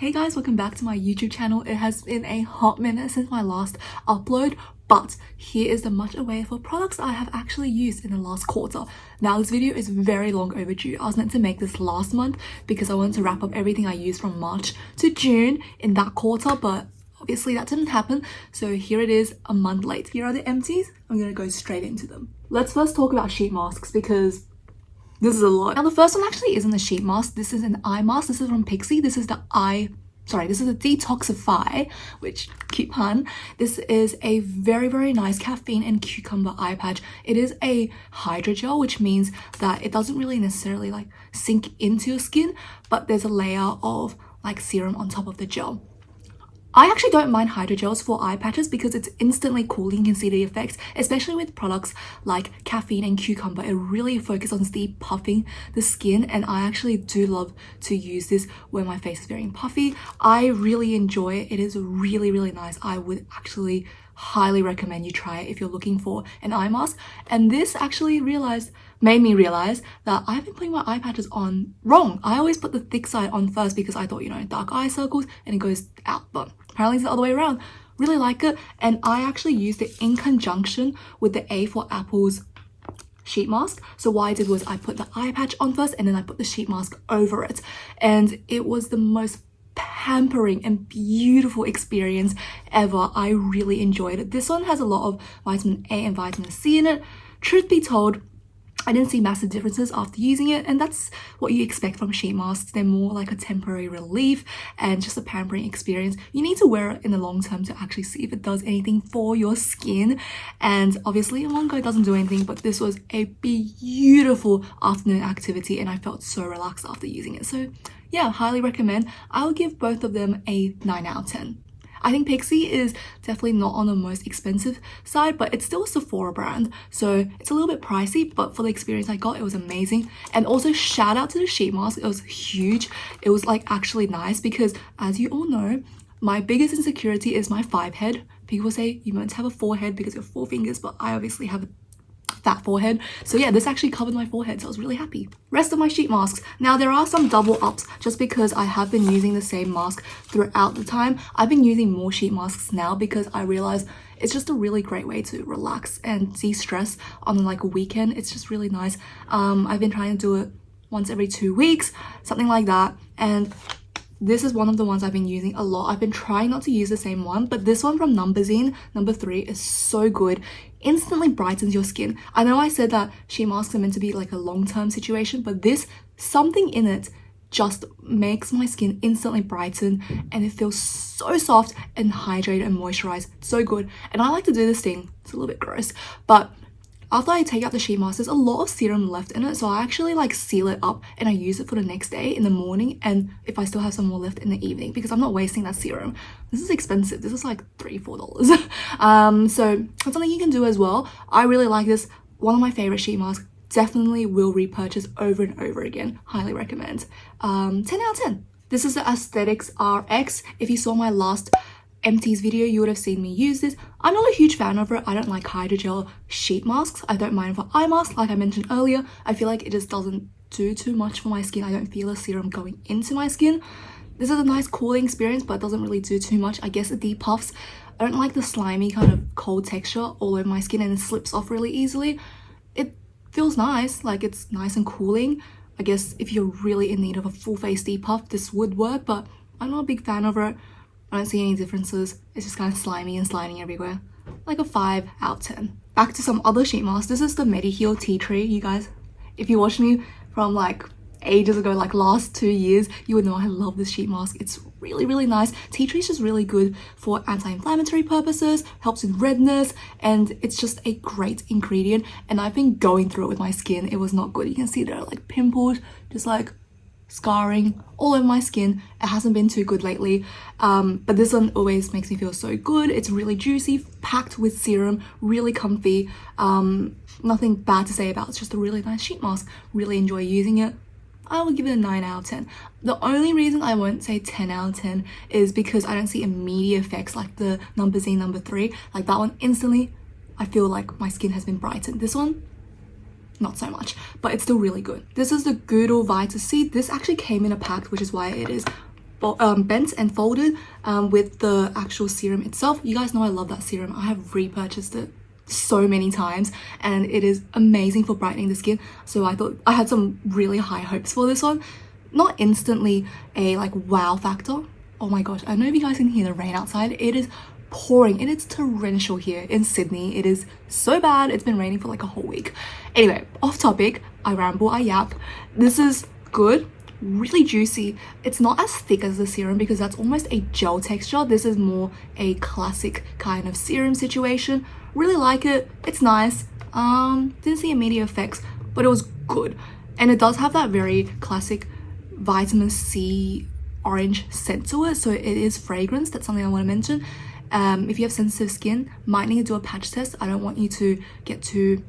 Hey guys, welcome back to my YouTube channel. It has been a hot minute since my last upload, but here is the much awaited for products I have actually used in the last quarter. Now this video is very long overdue. I was meant to make this last month because I wanted to wrap up everything I used from March to June in that quarter, but obviously that didn't happen. So here it is a month late. Here are the empties. I'm gonna go straight into them. Let's first talk about sheet masks because this is a lot. Now the first one actually isn't a sheet mask. This is an eye mask. This is from Pixi. This is the Detoxify, which cute pun. This is a very nice caffeine and cucumber eye patch. It is a hydrogel, which means that it doesn't really necessarily like sink into your skin, but there's a layer of like serum on top of the gel. I actually don't mind hydrogels for eye patches because it's instantly cooling. You can see the effects, especially with products like caffeine and cucumber. It really focuses on deep puffing the skin, and I actually do love to use this when my face is very puffy. I really enjoy it. It is really nice. I would actually highly recommend you try it if you're looking for an eye mask. And this actually made me realize that I've been putting my eye patches on wrong. I always put the thick side on first because I thought, dark eye circles and it goes out, but apparently it's the other way around. Really like it, and I actually used it in conjunction with the A for Apple's sheet mask. So what I did was I put the eye patch on first and then I put the sheet mask over it, and it was the most pampering and beautiful experience ever. I really enjoyed it. This one has a lot of vitamin A and vitamin C in it. Truth be told, I didn't see massive differences after using it, and that's what you expect from sheet masks. They're more like a temporary relief and just a pampering experience. You need to wear it in the long term to actually see if it does anything for your skin, and obviously in one go it doesn't do anything, but this was a beautiful afternoon activity and I felt so relaxed after using it. So yeah, highly recommend. I will give both of them a 9 out of 10. I think Pixi is definitely not on the most expensive side, but it's still a Sephora brand, so it's a little bit pricey, but for the experience I got, it was amazing. And also shout out to the sheet mask. It was huge. It was like actually nice because, as you all know, my biggest insecurity is my 5 head. People say you meant to have a 4 head because you have 4 fingers, but I obviously have a fat forehead. So yeah, this actually covered my forehead, so I was really happy. Rest of my sheet masks. Now there are some double ups just because I have been using the same mask throughout the time. I've been using more sheet masks now because I realize it's just a really great way to relax and de-stress on like a weekend. It's just really nice. I've been trying to do it once every 2 weeks, something like that, and this is one of the ones I've been using a lot. I've been trying not to use the same one, but this one from Numbuzine, number 3, is so good. Instantly brightens your skin. I know I said that sheet masks are meant to be like a long-term situation, but this, something in it just makes my skin instantly brighten, and it feels so soft and hydrated and moisturized. So good. And I like to do this thing. It's a little bit gross, but after I take out the sheet mask, there's a lot of serum left in it, so I actually like seal it up and I use it for the next day in the morning, and if I still have some more left in the evening, because I'm not wasting that serum. This is expensive. This is like $3-4. So that's something you can do as well. I really like this. One of my favorite sheet masks. Definitely will repurchase over and over again. Highly recommend. 10 out of 10. This is the Aesthetics RX. If you saw my last Empties video, you would have seen me use this. I'm not a huge fan of it. I don't like hydrogel sheet masks. I don't mind for eye masks, like I mentioned earlier. I feel like it just doesn't do too much for my skin. I don't feel a serum going into my skin. This is a nice cooling experience, but it doesn't really do too much. I guess it depuffs. I don't like the slimy kind of cold texture all over my skin, and it slips off really easily. It feels nice, like it's nice and cooling. I guess if you're really in need of a full face depuff, this would work, but I'm not a big fan of it. I don't see any differences. It's just kind of slimy and sliding everywhere. Like a 5 out of 10. Back to some other sheet masks. This is the Mediheal Tea Tree. You guys, if you watched me from like ages ago, like last 2 years, you would know I love this sheet mask. It's really nice. Tea tree is just really good for anti-inflammatory purposes, helps with redness, and it's just a great ingredient. And I've been going through it with my skin. It was not good. You can see there are like pimples, just like scarring all over my skin. It hasn't been too good lately, but this one always makes me feel so good. It's really juicy, packed with serum, really comfy. Nothing bad to say about it. It's just a really nice sheet mask. Really enjoy using it. I will give it a 9 out of 10. The only reason I won't say 10 out of 10 is because I don't see immediate effects like the Numbuzine number 3. Like that one, instantly I feel like my skin has been brightened. This one, not so much, but it's still really good. This is the Goodle Vita C. This actually came in a pack, which is why it is bent and folded with the actual serum itself. You guys know I love that serum. I have repurchased it so many times and it is amazing for brightening the skin. So I thought I had some really high hopes for this one. Not instantly a like wow factor. Oh my gosh, I don't know if you guys can hear the rain outside. It is pouring and it's torrential here in Sydney. It is so bad. It's been raining for like a whole week. Anyway, off topic. I ramble, I yap. This is good, really juicy. It's not as thick as the serum because that's almost a gel texture. This is more a classic kind of serum situation. Really like it. It's nice. Didn't see immediate effects, but it was good. And it does have that very classic vitamin C orange scent to it, so it is fragrance. That's something I want to mention. If you have sensitive skin, might need to do a patch test. I don't want you to get too,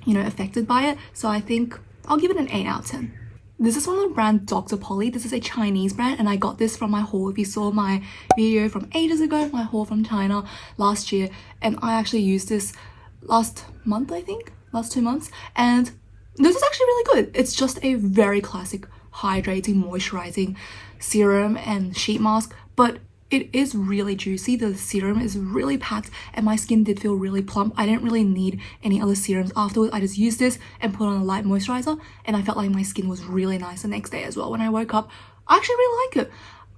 you know, affected by it. So I think I'll give it an 8 out of 10. This is from the brand Dr. Polly. This is a Chinese brand and I got this from my haul. If you saw my video from ages ago, my haul from China last year, and I actually used this last month, I think, last 2 months, and this is actually really good. It's just a very classic hydrating, moisturizing serum and sheet mask, but it is really juicy. The serum is really packed and my skin did feel really plump. I didn't really need any other serums afterwards. I just used this and put on a light moisturizer and I felt like my skin was really nice the next day as well. When I woke up, I actually really like it.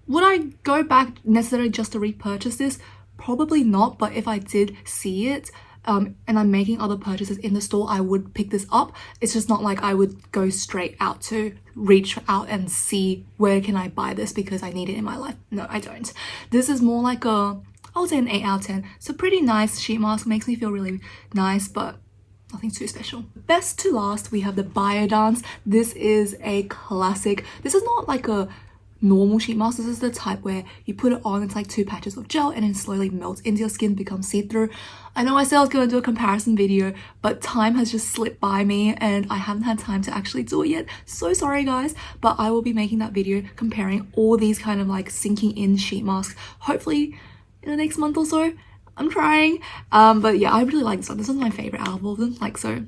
Would I go back necessarily just to repurchase this? Probably not, but if I did see it and I'm making other purchases in the store, I would pick this up. It's just not like I would go straight out to reach out and see where can I buy this because I need it in my life. No, I don't. This is more like a, I would say an 8 out of 10. It's a pretty nice sheet mask, makes me feel really nice, but nothing too special. Best to last, we have the Biodance. This is a classic. This is not like a normal sheet mask. This is the type where you put it on, it's like 2 patches of gel and it slowly melts into your skin, becomes see-through. I know I said I was going to do a comparison video, but time has just slipped by me and I haven't had time to actually do it yet. So sorry guys, but I will be making that video comparing all these kind of like sinking in sheet masks, hopefully in the next month or so. I'm trying. But yeah, I really like this one. This is my favorite out of all of them. Like, so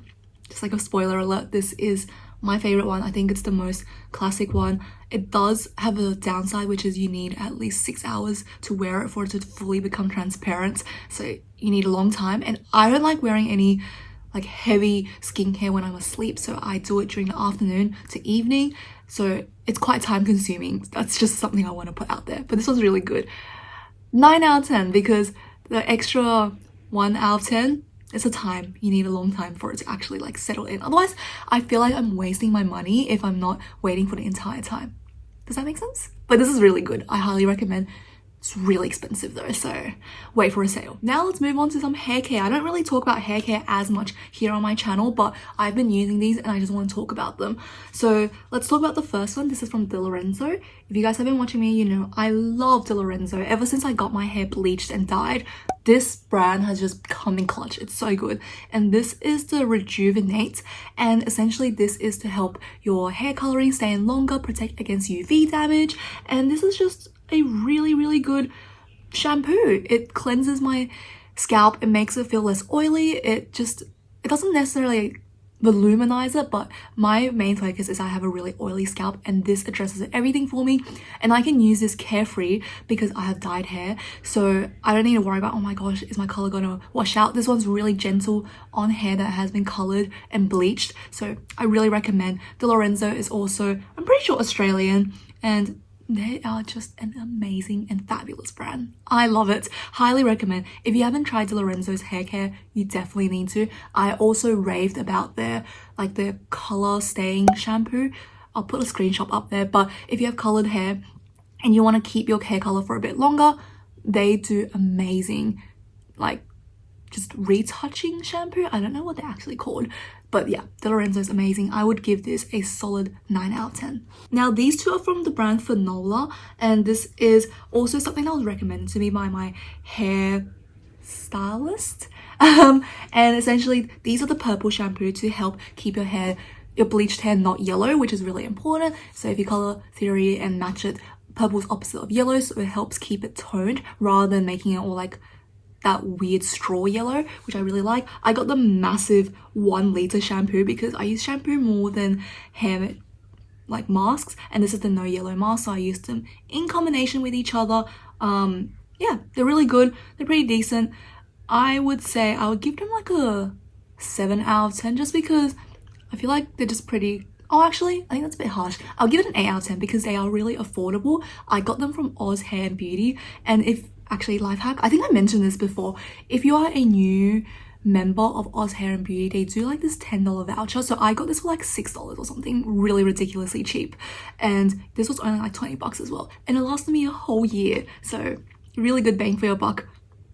just like a spoiler alert, this is my favorite one. I think it's the most classic one. It does have a downside, which is you need at least 6 hours to wear it for it to fully become transparent. So you need a long time. And I don't like wearing any like heavy skincare when I'm asleep. So I do it during the afternoon to evening. So it's quite time consuming. That's just something I want to put out there. But this was really good. 9 out of 10 because the extra 1 out of 10, it's a time. You need a long time for it to actually like settle in. Otherwise, I feel like I'm wasting my money if I'm not waiting for the entire time. Does that make sense? But this is really good. I highly recommend. It's really expensive though, so wait for a sale. Now let's move on to some hair care. I don't really talk about hair care as much here on my channel, but I've been using these and I just want to talk about them. So let's talk about the first one. This is from De Lorenzo. If you guys have been watching me, you know I love De Lorenzo. Ever since I got my hair bleached and dyed, this brand has just come in clutch. It's so good. And this is the Rejuvenate, and essentially this is to help your hair coloring stay in longer, protect against UV damage, and this is just a really good shampoo. It cleanses my scalp, it makes it feel less oily. It doesn't necessarily voluminize it, but my main focus is I have a really oily scalp and this addresses everything for me, and I can use this carefree because I have dyed hair, so I don't need to worry about, oh my gosh, is my color gonna wash out. This one's really gentle on hair that has been colored and bleached, so I really recommend. De Lorenzo is also, I'm pretty sure, Australian, and they are just an amazing and fabulous brand. I love it. Highly recommend. If you haven't tried De Lorenzo's hair care, you definitely need to. I also raved about their color staying shampoo. I'll put a screenshot up there, but if you have colored hair and you want to keep your hair color for a bit longer, they do amazing, like, just retouching shampoo. I don't know what they're actually called, but yeah, De Lorenzo is amazing. I would give this a solid 9 out of 10. Now these two are from the brand Fanola, and this is also something that was recommended to me by my hair stylist. And essentially these are the purple shampoo to help keep your bleached hair not yellow, which is really important. So if you color theory and match it, purple is opposite of yellow, so it helps keep it toned rather than making it all like that weird straw yellow, which I really like. I got the massive 1 liter shampoo because I use shampoo more than hair like masks, and this is the no yellow mask, so I used them in combination with each other. Yeah, they're really good, they're pretty decent. I would say I would give them like a 7 out of 10 just because I feel like they're just pretty. Oh, actually, I think that's a bit harsh. I'll give it an 8 out of 10 because they are really affordable. I got them from Oz Hair and Beauty, and if actually life hack, I think I mentioned this before, if you are a new member of Oz Hair and Beauty, they do like this $10 voucher, so I got this for like $6 or something, really ridiculously cheap, and this was only like 20 bucks as well, and it lasted me a whole year, so really good bang for your buck.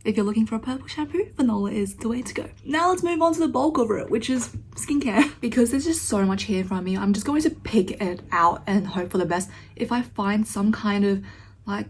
If you're looking for a purple shampoo, Vanilla is the way to go. Now let's move on to the bulk of it, which is skincare. Because there's just so much here in front of me, I'm just going to pick it out and hope for the best. If I find some kind of like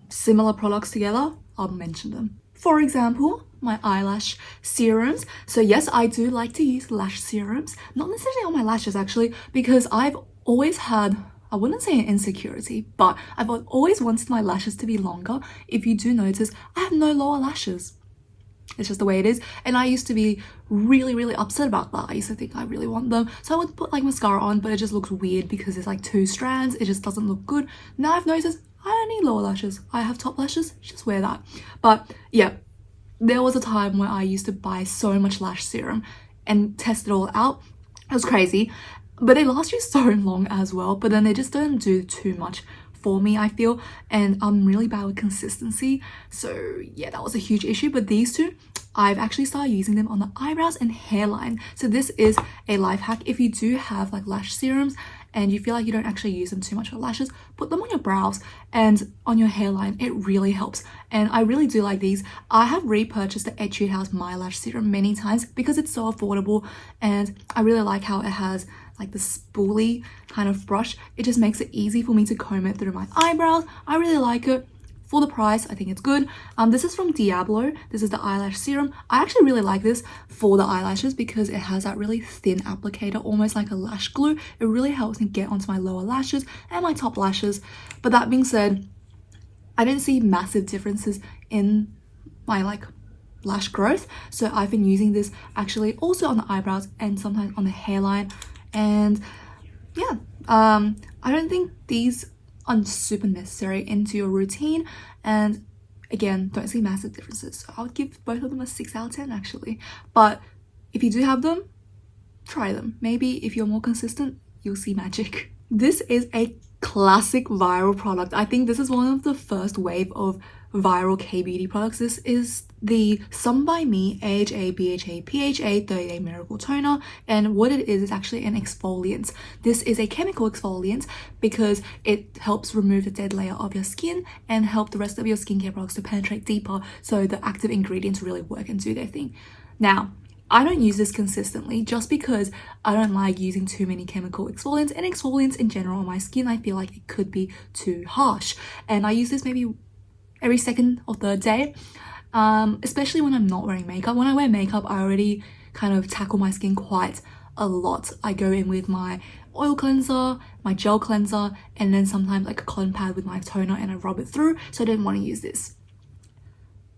similar products together, I'll mention them. For example, my eyelash serums. So yes, I do like to use lash serums, not necessarily on my lashes actually, because I've always had, I wouldn't say an insecurity, but I've always wanted my lashes to be longer. If you do notice, I have no lower lashes. It's just the way it is. And I used to be really upset about that. I used to think I really want them. So I would put like mascara on, but it just looks weird because it's like 2 strands. It just doesn't look good. Now I've noticed I don't need lower lashes. I have top lashes, just wear that. But yeah, there was a time where I used to buy so much lash serum and test it all out. It was crazy. But they last you so long as well, but then they just don't do too much for me, I feel, and I'm really bad with consistency, so yeah, that was a huge issue. But these two, I've actually started using them on the eyebrows and hairline. So this is a life hack. If you do have like lash serums and you feel like you don't actually use them too much for lashes, put them on your brows and on your hairline. It really helps, and I really do like these. I have repurchased the Etude House My Lash Serum many times because it's so affordable, and I really like how it has like the spoolie kind of brush. It just makes it easy for me to comb it through my eyebrows. I really like it. For the price, I think it's good. This is from Diablo. This is the eyelash serum. I actually really like this for the eyelashes because it has that really thin applicator, almost like a lash glue. It really helps me get onto my lower lashes and my top lashes. But that being said, I didn't see massive differences in my like lash growth. So I've been using this actually also on the eyebrows and sometimes on the hairline. And yeah, I don't think these are super necessary into your routine, and again, don't see massive differences, so I would give both of them a 6 out of 10 actually. But if you do have them, try them. Maybe if you're more consistent, you'll see magic. This is a classic viral product. I think this is one of the first wave of viral K-beauty products. This is the Some by Me AHA BHA PHA 30-day miracle toner, and what it is actually an exfoliant. This is a chemical exfoliant because it helps remove the dead layer of your skin and help the rest of your skincare products to penetrate deeper, so the active ingredients really work and do their thing. Now, I don't use this consistently just because I don't like using too many chemical exfoliants, and exfoliants in general on my skin, I feel like it could be too harsh, and I use this maybe every 2nd or 3rd day, especially when I'm not wearing makeup. When I wear makeup, I already kind of tackle my skin quite a lot. I go in with my oil cleanser, my gel cleanser, and then sometimes like a cotton pad with my toner, and I rub it through, so I didn't want to use this.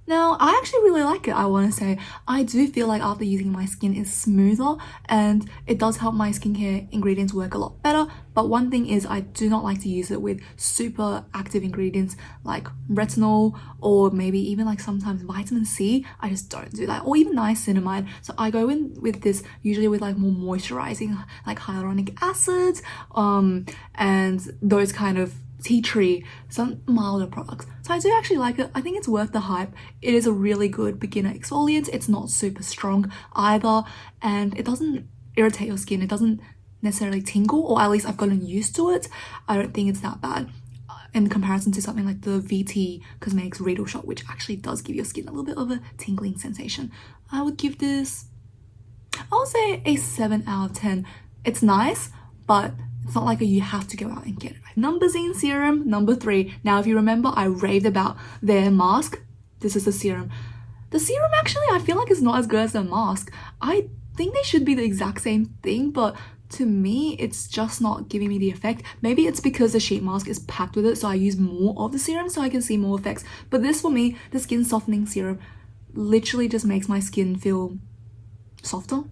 Now, I actually really like it, I want to say. I do feel like after using, my skin is smoother and it does help my skincare ingredients work a lot better. But one thing is, I do not like to use it with super active ingredients like retinol or maybe even like sometimes vitamin C. I just don't do that, or even niacinamide. So I go in with this usually with like more moisturizing like hyaluronic acid and those kind of tea tree, some milder products. So I do actually like it. I think it's worth the hype. It is a really good beginner exfoliant. It's not super strong either, and it doesn't irritate your skin. It doesn't necessarily tingle, or at least I've gotten used to it. I don't think it's that bad in comparison to something like the VT Cosmetics Riedel Shot, which actually does give your skin a little bit of a tingling sensation. I would give this, I would say a 7 out of 10. It's nice, but it's not like you have to go out and get it. Numbuzine serum, number 3. Now, if you remember, I raved about their mask. This is the serum. The serum actually, I feel like it's not as good as the mask. I think they should be the exact same thing, but to me, it's just not giving me the effect. Maybe it's because the sheet mask is packed with it, so I use more of the serum so I can see more effects. But this, for me, the skin softening serum literally just makes my skin feel softer.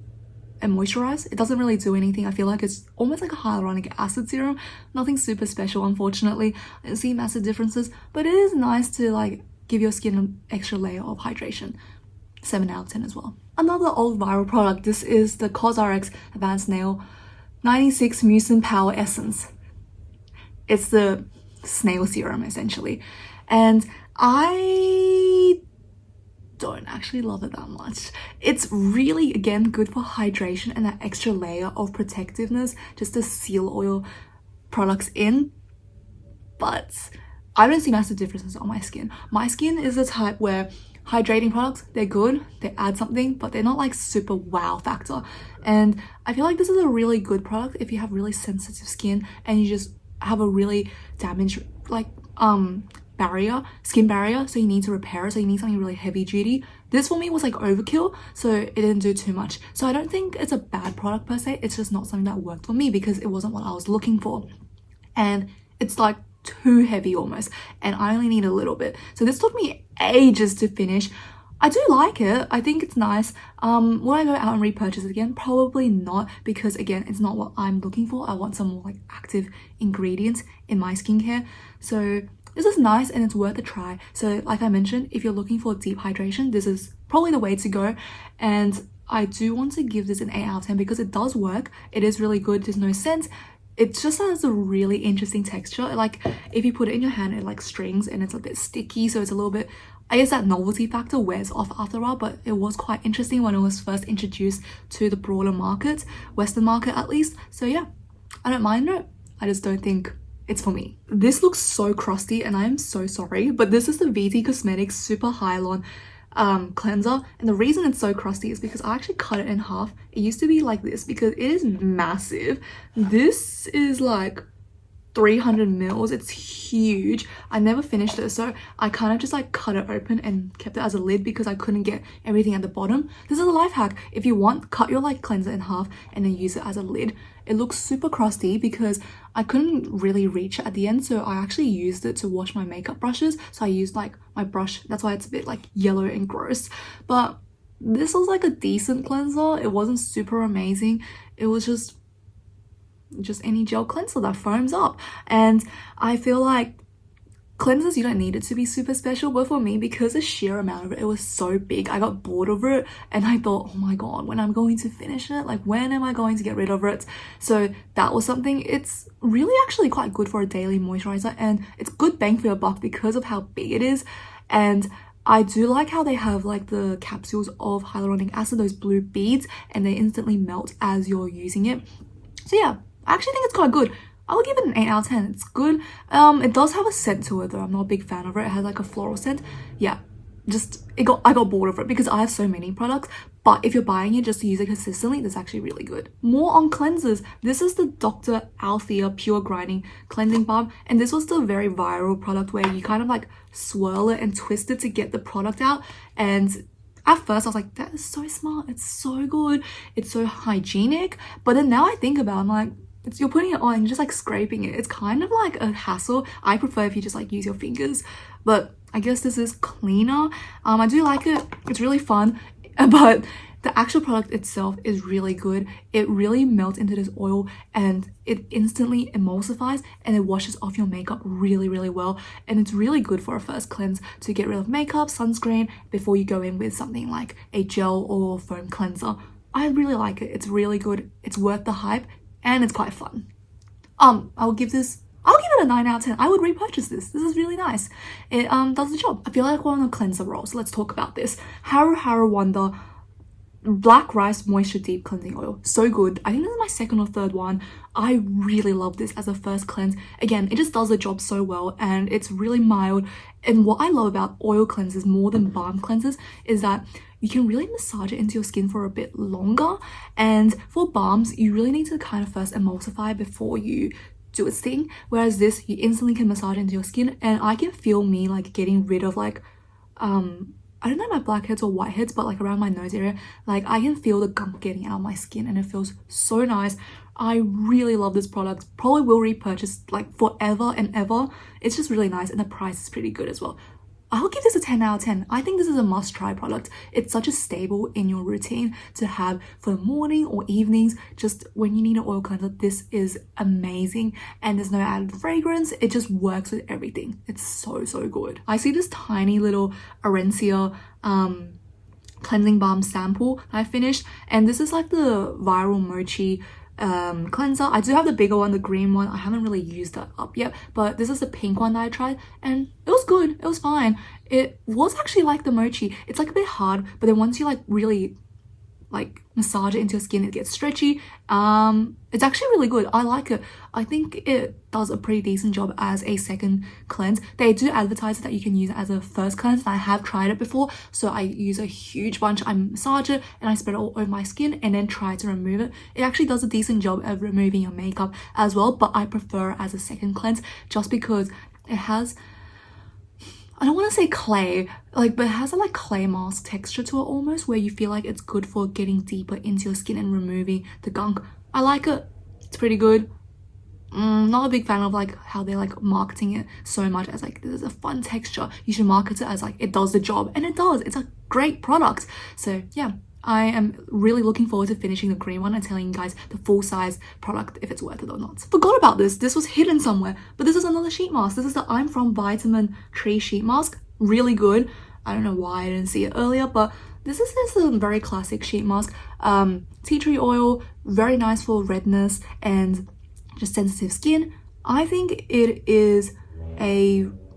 and moisturize. It doesn't really do anything. I feel like it's almost like a hyaluronic acid serum. Nothing super special, unfortunately. I don't see massive differences, but it is nice to like give your skin an extra layer of hydration. 7 out of 10 as well. Another old viral product. This is the COSRX Advanced Nail 96 Mucin Power Essence. It's the snail serum essentially, and I don't actually love it that much. It's really, again, good for hydration and that extra layer of protectiveness just to seal oil products in, but I don't see massive differences on my skin. My skin is the type where hydrating products, they're good, they add something, but they're not like super wow factor. And I feel like this is a really good product if you have really sensitive skin and you just have a really damaged like skin barrier, so you need to repair it, so you need something really heavy duty. This for me was like overkill, so it didn't do too much. So I don't think it's a bad product per se, it's just not something that worked for me because it wasn't what I was looking for. And it's like too heavy almost, and I only need a little bit. So this took me ages to finish. I do like it. I think it's nice. Will I go out and repurchase it again? Probably not, because again, it's not what I'm looking for. I want some more like active ingredients in my skincare. So this is nice and it's worth a try. So like I mentioned, if you're looking for deep hydration, this is probably the way to go. And I do want to give this an 8 out of 10 because it does work. It is really good. There's no scent. It just has a really interesting texture. Like if you put it in your hand, it like strings and it's a bit sticky, so it's a little bit, I guess that novelty factor wears off after a while, but it was quite interesting when it was first introduced to the broader market, Western market at least. So yeah, I don't mind it. I just don't think it's for me. This looks so crusty and I am so sorry, but this is the VT Cosmetics Super Hyalon cleanser, and the reason it's so crusty is because I actually cut it in half. It used to be like this because it is massive. This is like 300 mils. It's huge. I never finished it, so I kind of just like cut it open and kept it as a lid because I couldn't get everything at the bottom. This is a life hack. If you want, cut your like cleanser in half and then use it as a lid. It looks super crusty because I couldn't really reach it at the end, so I actually used it to wash my makeup brushes. So I used like my brush, that's why it's a bit like yellow and gross. But this was like a decent cleanser. It wasn't super amazing. It was just any gel cleanser that foams up, and I feel like cleansers, you don't need it to be super special, but for me, because the sheer amount of it was so big, I got bored of it and I thought, oh my god, when I'm going to finish it, like when am I going to get rid of it? So that was something. It's really actually quite good for a daily moisturizer, and it's good bang for your buck because of how big it is. And I do like how they have like the capsules of hyaluronic acid, those blue beads, and they instantly melt as you're using it. So yeah, I actually think it's quite good. I would give it an 8 out of 10. It's good. It does have a scent to it though. I'm not a big fan of it. It has like a floral scent. Yeah, I got bored of it because I have so many products. But if you're buying it just to use it consistently, that's actually really good. More on cleansers. This is the Dr. Althea Pure Grinding Cleansing Balm. And this was the very viral product where you kind of like swirl it and twist it to get the product out. And at first I was like, that is so smart. It's so good. It's so hygienic. But then now I think about it, I'm like, you're putting it on and just like scraping it. It's kind of like a hassle. I prefer if you just like use your fingers, but I guess this is cleaner. I do like it. It's really fun, but the actual product itself is really good. It really melts into this oil and it instantly emulsifies and it washes off your makeup really, really well. And it's really good for a first cleanse to get rid of makeup, sunscreen before you go in with something like a gel or foam cleanser. I really like it. It's really good. It's worth the hype. And it's quite fun. I'll give it a 9 out of 10. I would repurchase this. This is really nice. It does the job. I feel like we're on a cleanser roll, so let's talk about this. Haru Haru Wonder Black Rice Moisture Deep Cleansing Oil. So good. I think this is my second or third one. I really love this as a first cleanse. Again, it just does the job so well and it's really mild. And what I love about oil cleansers more than balm cleansers is that you can really massage it into your skin for a bit longer. And for balms, you really need to kind of first emulsify before you do its thing. Whereas this, you instantly can massage into your skin, and I can feel me like getting rid of like, I don't know my blackheads or whiteheads, but like around my nose area, like I can feel the gunk getting out of my skin and it feels so nice. I really love this product. Probably will repurchase like forever and ever. It's just really nice and the price is pretty good as well. I'll give this a 10 out of 10. I think this is a must-try product. It's such a staple in your routine to have for the morning or evenings, just when you need an oil cleanser. This is amazing, and there's no added fragrance. It just works with everything. It's so good. I see this tiny little Arencia cleansing balm sample I finished, and this is like the Viral Mochi cleanser. I do have the bigger one, the green one. I haven't really used that up yet, but this is the pink one that I tried, and it was good. It was fine. It was actually like the mochi. It's like a bit hard, but then once you like really like massage it into your skin, it gets stretchy. It's actually really good. I like it. I think it does a pretty decent job as a second cleanse. They do advertise that you can use it as a first cleanse, and I have tried it before, so I use a huge bunch. I massage it and I spread it all over my skin and then try to remove it. It actually does a decent job of removing your makeup as well, but I prefer it as a second cleanse just because it has, I don't want to say clay, like, but it has a like clay mask texture to it almost, where you feel like it's good for getting deeper into your skin and removing the gunk. I like it. It's pretty good. Not a big fan of like how they're like marketing it so much as like this is a fun texture. You should market it as like it does the job, and it does. It's a great product. So yeah, I am really looking forward to finishing the green one and telling you guys the full size product if it's worth it or not. Forgot about this. This was hidden somewhere, but this is another sheet mask. This is the I'm From Vitamin Tree sheet mask. Really good. I don't know why I didn't see it earlier, but this is just a very classic sheet mask. Tea tree oil, very nice for redness and just sensitive skin. I think it is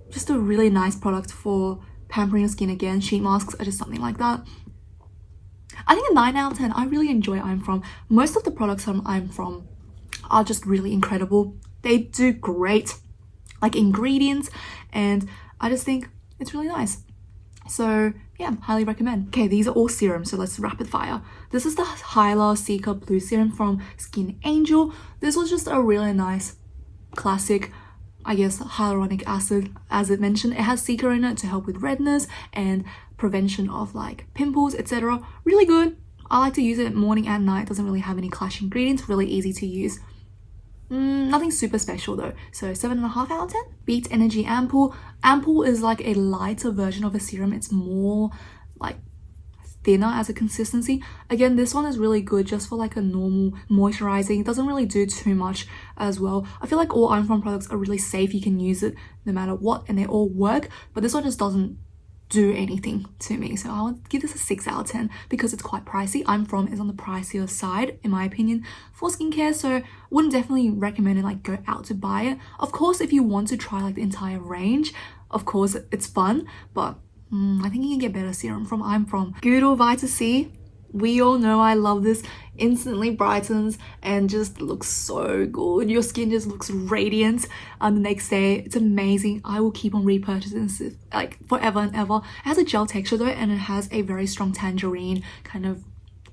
just a really nice product for pampering your skin. Again, sheet masks are just something like that. I think a 9 out of 10. I really enjoy I'm From. Most of the products from I'm From are just really incredible. They do great like ingredients, and I just think it's really nice. So yeah, highly recommend. Okay, these are all serums, so let's rapid fire. This is the Hyla Seeker Blue Serum from Skin Angel. This was just a really nice classic, I guess, hyaluronic acid. As it mentioned, it has Seeker in it to help with redness and prevention of like pimples, etc. Really good. I like to use it morning and night. Doesn't really have any clash ingredients. Really easy to use. Nothing super special though, so 7.5 out of 10. Beat Energy Ampoule. Ampoule is like a lighter version of a serum. It's more like thinner as a consistency. Again, this one is really good just for like a normal moisturizing. It doesn't really do too much as well. I feel like all I'm From products are really safe. You can use it no matter what and they all work, but this one just doesn't do anything to me, so I would give this a 6 out of 10 because it's quite pricey. I'm From is on the pricier side in my opinion for skincare, so wouldn't definitely recommend it like go out to buy it. Of course, if you want to try like the entire range, of course it's fun, but I think you can get better serum from I'm From. Goodle Vita C. We all know I love this. Instantly brightens and just looks so good. Your skin just looks radiant the next day. It's amazing. I will keep on repurchasing this like forever and ever. It has a gel texture though, and it has a very strong tangerine kind of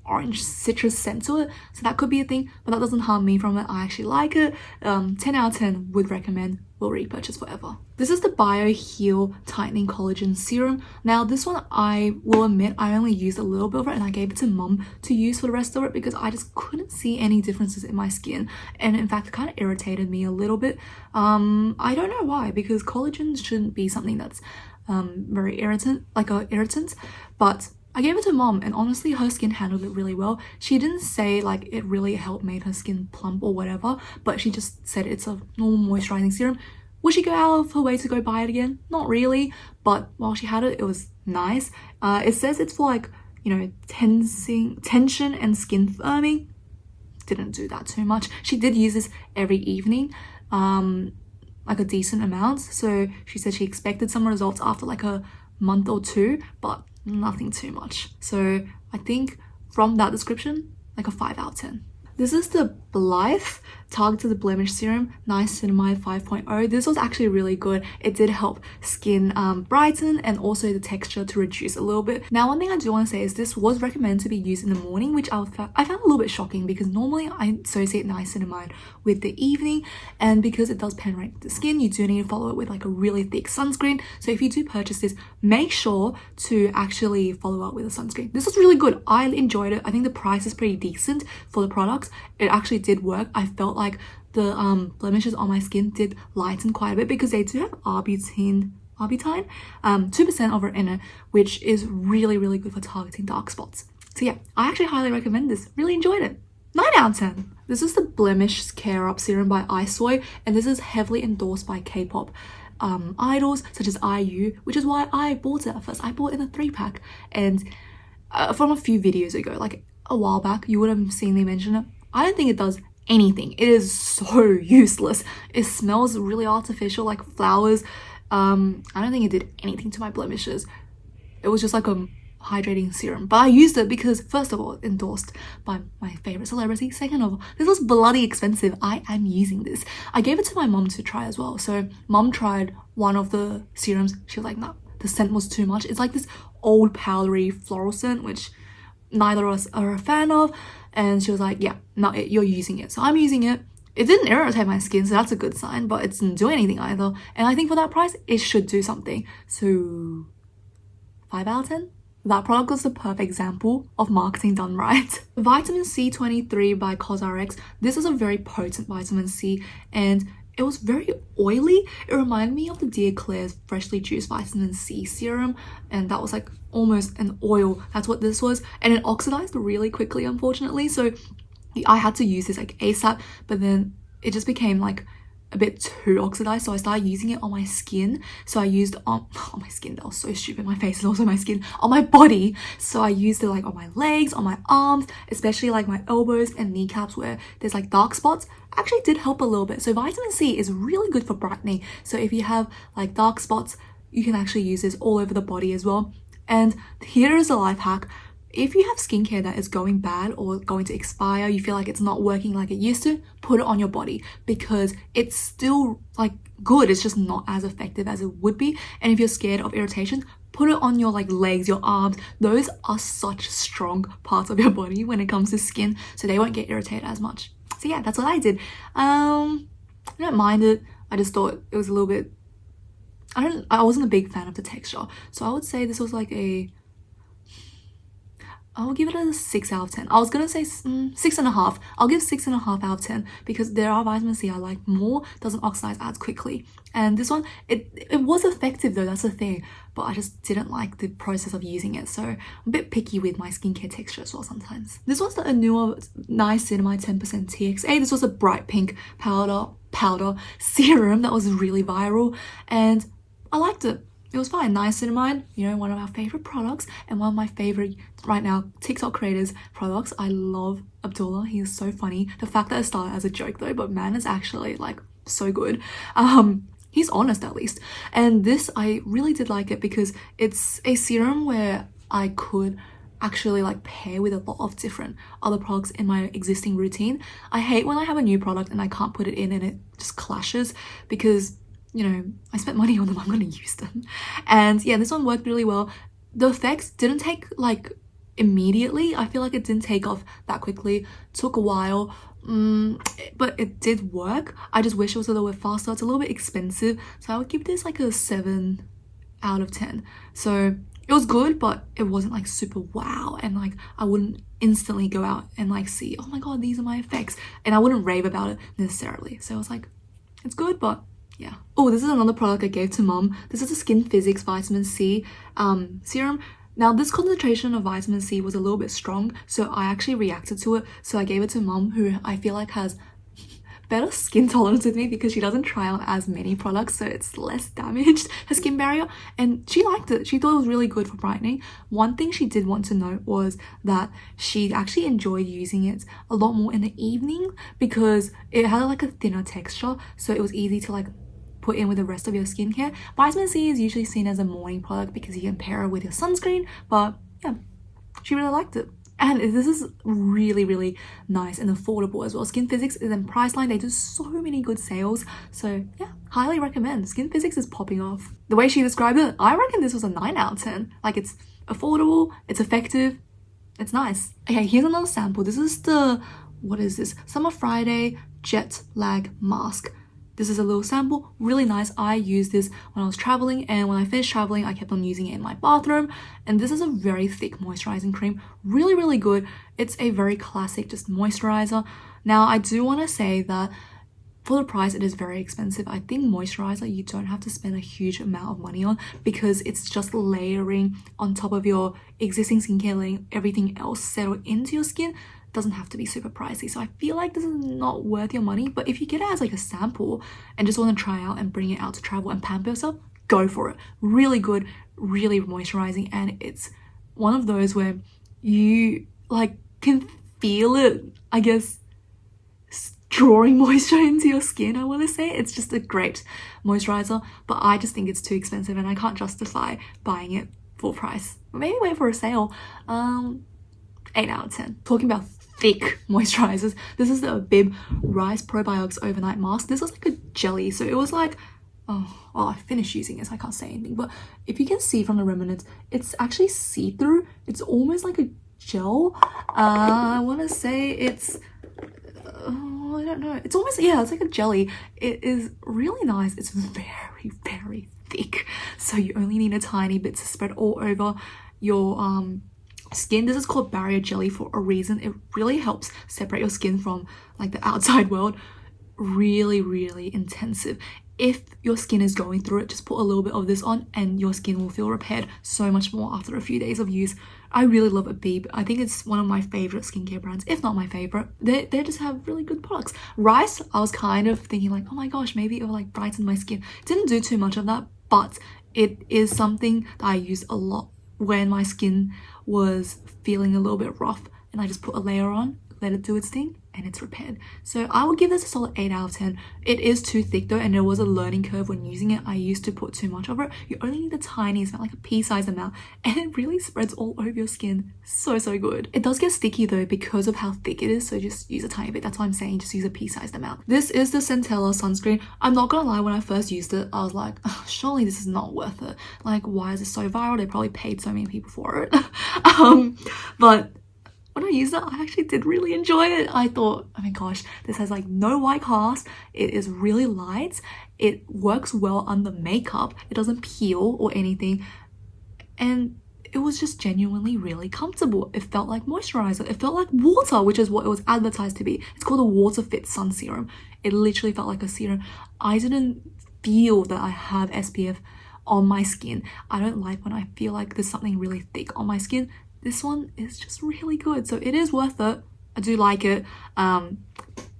orange citrus scent to it, so that could be a thing, but that doesn't harm me from it. I actually like it. 10 out of 10 would recommend, will repurchase forever. This is the BioHeal Tightening Collagen Serum. Now this one, I will admit, I only used a little bit of it and I gave it to mum to use for the rest of it because I just couldn't see any differences in my skin, and in fact it kind of irritated me a little bit. I don't know why, because collagen shouldn't be something that's very irritant, like a irritant, but I gave it to mom and honestly her skin handled it really well. She didn't say like it really helped made her skin plump or whatever, but she just said it's a normal moisturizing serum. Would she go out of her way to go buy it again? Not really, but while she had it, it was nice. It says it's for like, you know, tension and skin firming. Didn't do that too much. She did use this every evening, like a decent amount. So she said she expected some results after like a month or two, but nothing too much. So I think from that description, like a 5 out of 10. This is the EYHLYFE Targeted Blemish Serum Niacinamide 5.0. This was actually really good. It did help skin brighten and also the texture to reduce a little bit. Now, one thing I do want to say is this was recommended to be used in the morning, which I found a little bit shocking because normally I associate niacinamide with the evening, and because it does penetrate the skin, you do need to follow it with like a really thick sunscreen. So if you do purchase this, make sure to actually follow up with a sunscreen. This was really good. I enjoyed it. I think the price is pretty decent for the products. It actually did work. I felt like the blemishes on my skin did lighten quite a bit because they do have arbutin Arbitine, 2% of it in it, which is really, really good for targeting dark spots. So yeah, I actually highly recommend this. Really enjoyed it. 9 out of 10. This is the Blemish Care Up Serum by EYHLYFE, and this is heavily endorsed by K-pop idols such as IU, which is why I bought it at first. I bought it in a 3-pack, and from a few videos ago, like a while back, you would have seen me mention it. I don't think it does anything. It is so useless. It smells really artificial, like flowers. I don't think it did anything to my blemishes. It was just like a hydrating serum, but I used it because, first of all, endorsed by my favorite celebrity. Second of all, this was bloody expensive. I am using this. I gave it to my mom to try as well. So mom tried one of the serums. She was like, no, the scent was too much. It's like this old powdery floral scent, which neither of us are a fan of. And she was like, yeah, no, you're using it. So I'm using it. It didn't irritate my skin, so that's a good sign, but it didn't do anything either. And I think for that price, it should do something. So 5 out of 10? That product was the perfect example of marketing done right. Vitamin C23 by CosRx. This is a very potent vitamin C, and it was very oily. It reminded me of the Dear Claire's freshly juiced vitamin C serum, and that was like almost an oil. That's what this was, and it oxidized really quickly, unfortunately. So I had to use this like ASAP, but then it just became like a bit too oxidized, so I started using it on my skin. So I used on my skin, that was so stupid, my face is also my skin, on my body. So I used it like on my legs, on my arms, especially like my elbows and kneecaps where there's like dark spots. Actually did help a little bit. So vitamin C is really good for brightening. So if you have like dark spots, you can actually use this all over the body as well. And here is a life hack. If you have skincare that is going bad or going to expire, you feel like it's not working like it used to, put it on your body, because it's still like good. It's just not as effective as it would be. And if you're scared of irritation, put it on your like legs, your arms. Those are such strong parts of your body when it comes to skin, so they won't get irritated as much. So yeah, that's what I did. I don't mind it. I just thought it was a little bit, I wasn't a big fan of the texture. So I would say this was like I'll give it a 6 out of 10. I was gonna say 6.5. I'll give 6.5 out of 10 because there are vitamin C I like more, doesn't oxidize as quickly. And this one, it was effective though, that's the thing. But I just didn't like the process of using it. So I'm a bit picky with my skincare texture as well sometimes. This was the newer Niacinamide 10% TXA. This was a bright pink powder serum that was really viral. And I liked it. It was fine. Niacinamide, you know, one of our favorite products and one of my favorite right now TikTok creators products. I love Abdullah. He is so funny. The fact that it started as a joke though, but man, is actually like so good. He's honest at least. And this, I really did like it because it's a serum where I could actually like pair with a lot of different other products in my existing routine. I hate when I have a new product and I can't put it in and it just clashes because, you know, I spent money on them, I'm gonna use them. And yeah, this one worked really well. The effects didn't take like immediately. I feel like it didn't take off that quickly. Took a while, but it did work. I just wish it was a little bit faster. It's a little bit expensive, so I would give this like a 7 out of 10. So it was good, but it wasn't like super wow, and like I wouldn't instantly go out and like see, oh my god, these are my effects, and I wouldn't rave about it necessarily. So I was like, it's good, but yeah. Oh, this is another product I gave to mom. This is a Skin Physics Vitamin C serum. Now this concentration of vitamin C was a little bit strong, so I actually reacted to it. So I gave it to mom, who I feel like has better skin tolerance with me because she doesn't try on as many products, so it's less damaged, her skin barrier, and she liked it. She thought it was really good for brightening. One thing she did want to note was that she actually enjoyed using it a lot more in the evening because it had like a thinner texture, so it was easy to like put in with the rest of your skincare. Vitamin C is usually seen as a morning product because you can pair it with your sunscreen, but yeah, she really liked it. And this is really, really nice and affordable as well. Skin Physics is in Priceline. They do so many good sales. So yeah, highly recommend. Skin Physics is popping off. The way she described it, I reckon this was a 9 out of 10. Like, it's affordable, it's effective, it's nice. Okay, here's another sample. This is the, what is this? Summer Friday Jet Lag Mask. This is a little sample, really nice. I used this when I was traveling, and when I finished traveling, I kept on using it in my bathroom. And this is a very thick moisturizing cream, really, really good. It's a very classic just moisturizer. Now, I do want to say that for the price, it is very expensive. I think moisturizer you don't have to spend a huge amount of money on because it's just layering on top of your existing skincare, letting everything else settle into your skin. Doesn't have to be super pricey. So I feel like this is not worth your money, but if you get it as like a sample and just want to try out and bring it out to travel and pamper yourself, go for it. Really good, really moisturizing, and it's one of those where you like can feel it, I guess, drawing moisture into your skin. I want to say it's just a great moisturizer, but I just think it's too expensive and I can't justify buying it full price. Maybe wait for a sale. 8 out of 10. Talking about thick moisturizers, this is the Bib Rice Probiotics Overnight Mask. This was like a jelly, so it was like, oh, I finished using it, so I can't say anything, but if you can see from the remnants, it's actually see-through. It's almost like a gel. I want to say it's, I don't know, it's almost, yeah, it's like a jelly. It is really nice. It's very, very thick, so you only need a tiny bit to spread all over your skin. This is called barrier jelly for a reason. It really helps separate your skin from like the outside world. Really, really intensive. If your skin is going through it, just put a little bit of this on and your skin will feel repaired so much more after a few days of use. I really love Bib. I think it's one of my favorite skincare brands, if not my favorite. They just have really good products. Rice, I was kind of thinking like, oh my gosh, maybe it will like brighten my skin. Didn't do too much of that, but it is something that I use a lot when my skin was feeling a little bit rough, and I just put a layer on, let it do its thing, and it's repaired. So I would give this a solid 8 out of 10. It is too thick though, and there was a learning curve when using it. I used to put too much of it. You only need the tiniest amount, like a pea-sized amount, and it really spreads all over your skin. So good. It does get sticky though because of how thick it is, so just use a tiny bit. That's why I'm saying just use a pea-sized amount. This is the Centella sunscreen. I'm not gonna lie, when I first used it, I was like, oh, surely this is not worth it. Like, why is this so viral? They probably paid so many people for it. But when I used it, I actually did really enjoy it. I thought, oh my gosh, this has like no white cast. It is really light. It works well under makeup. It doesn't peel or anything. And it was just genuinely really comfortable. It felt like moisturizer. It felt like water, which is what it was advertised to be. It's called a Water Fit Sun Serum. It literally felt like a serum. I didn't feel that I have SPF on my skin. I don't like when I feel like there's something really thick on my skin. This one is just really good, so it is worth it. I do like it. Yeah,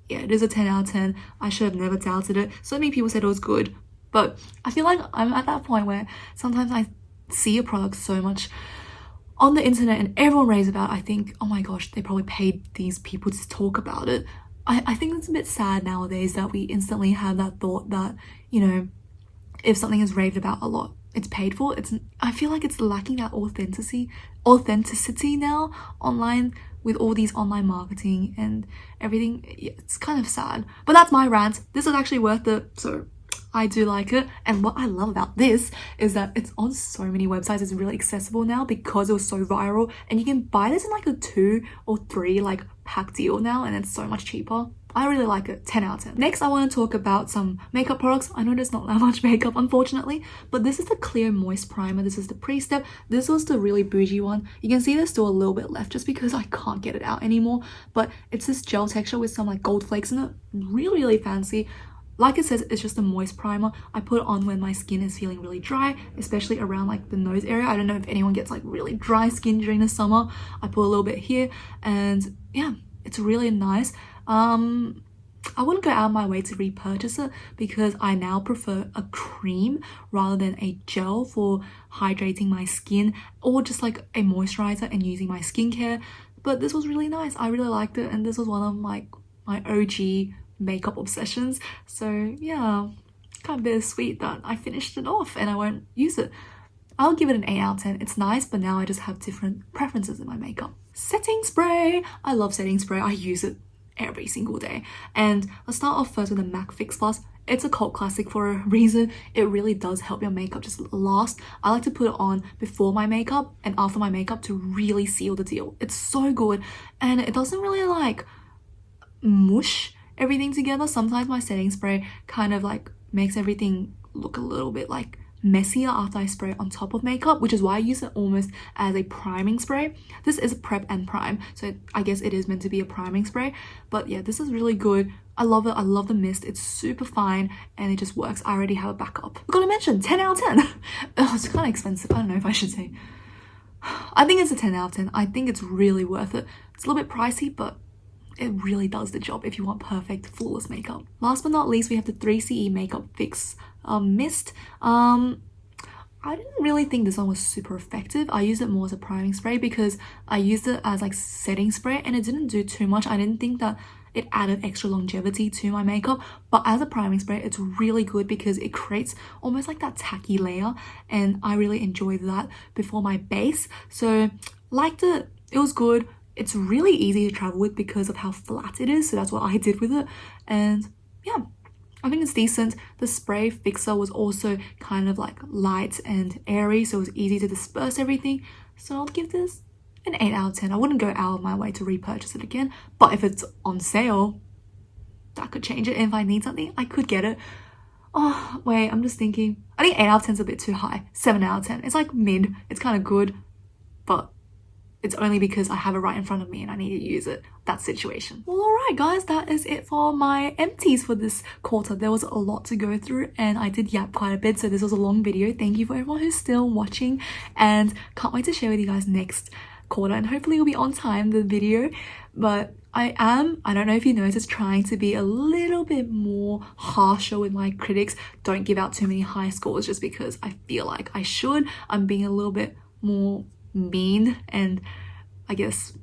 it is a 10 out of 10. I should have never doubted it. So many people said it was good, but I feel like I'm at that point where sometimes I see a product so much on the internet and everyone raves about it. I think, oh my gosh, they probably paid these people to talk about it. I think it's a bit sad nowadays that we instantly have that thought that, you know, if something is raved about a lot, it's paid for. I feel like it's lacking that authenticity now online with all these online marketing and everything. It's kind of sad, but that's my rant. This is actually worth it, so I do like it. And what I love about this is that it's on so many websites. It's really accessible now because it was so viral, and you can buy this in like a 2 or 3 like pack deal now, and it's so much cheaper. I really like it. 10 out of 10. Next, I want to talk about some makeup products. I know there's not that much makeup, unfortunately, but this is the Clear Moist Primer. This is the pre-step. This was the really bougie one. You can see there's still a little bit left just because I can't get it out anymore, but it's this gel texture with some like gold flakes in it. Really fancy. Like it says, it's just a moist primer. I put it on when my skin is feeling really dry, especially around like the nose area. I don't know if anyone gets like really dry skin during the summer. I put a little bit here, and yeah, it's really nice. I wouldn't go out of my way to repurchase it because I now prefer a cream rather than a gel for hydrating my skin, or just like a moisturizer and using my skincare. But this was really nice. I really liked it, and this was one of my OG makeup obsessions. So yeah, kind of bittersweet that I finished it off and I won't use it. I'll give it an 8 out of 10. It's nice, but now I just have different preferences in my makeup. Setting spray. I love setting spray. I use it every single day. And let's start off first with the MAC Fix Plus. It's a cult classic for a reason. It really does help your makeup just last. I like to put it on before my makeup and after my makeup to really seal the deal. It's so good, and it doesn't really like mush everything together. Sometimes my setting spray kind of like makes everything look a little bit like messier after I spray it on top of makeup, which is why I use it almost as a priming spray. This is prep and prime, so I guess it is meant to be a priming spray. But yeah, this is really good. I love it. I love the mist. It's super fine and it just works. I already have a backup. Forgot to mention, 10 out of 10. Oh, it's kind of expensive. I don't know if I should say. I think it's a 10 out of 10. I think it's really worth it. It's a little bit pricey, but it really does the job if you want perfect, flawless makeup. Last but not least, we have the 3CE Makeup Fix Mist. I didn't really think this one was super effective. I used it more as a priming spray because I used it as like setting spray and it didn't do too much. I didn't think that it added extra longevity to my makeup, but as a priming spray it's really good because it creates almost like that tacky layer, and I really enjoyed that before my base. So liked it. It was good. It's really easy to travel with because of how flat it is, so that's what I did with it. And yeah, I think it's decent. The spray fixer was also kind of like light and airy, so it was easy to disperse everything. So I'll give this an 8 out of 10. I wouldn't go out of my way to repurchase it again, but if it's on sale, that could change it. And if I need something, I could get it. Oh, wait, I'm just thinking. I think 8 out of 10 is a bit too high. 7 out of 10. It's like mid. It's kind of good, but it's only because I have it right in front of me and I need to use it. That situation. Well, alright guys, that is it for my empties for this quarter. There was a lot to go through and I did yap quite a bit, so this was a long video. Thank you for everyone who's still watching and can't wait to share with you guys next quarter, and hopefully it'll be on time, the video. But I don't know if you noticed, trying to be a little bit more harsher with my critics. Don't give out too many high scores just because I feel like I should. I'm being a little bit more mean and I guess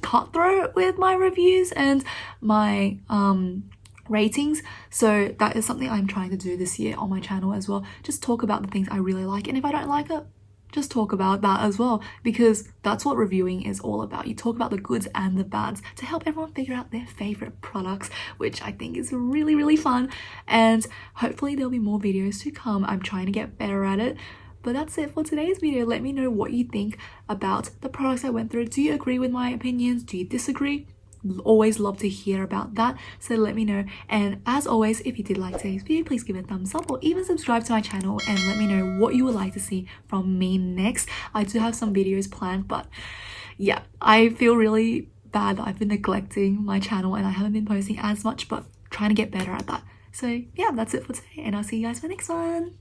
cutthroat with my reviews and my ratings. So that is something I'm trying to do this year on my channel as well. Just talk about the things I really like, and if I don't like it, just talk about that as well, because that's what reviewing is all about. You talk about the goods and the bads to help everyone figure out their favorite products, which I think is really, really fun. And hopefully there'll be more videos to come. I'm trying to get better at it. But that's it for today's video. Let me know what you think about the products I went through. Do you agree with my opinions? Do you disagree? Always love to hear about that, so let me know. And as always, if you did like today's video, please give it a thumbs up or even subscribe to my channel and let me know what you would like to see from me next. I do have some videos planned, but yeah, I feel really bad that I've been neglecting my channel and I haven't been posting as much, but trying to get better at that. So yeah, that's it for today and I'll see you guys for the next one.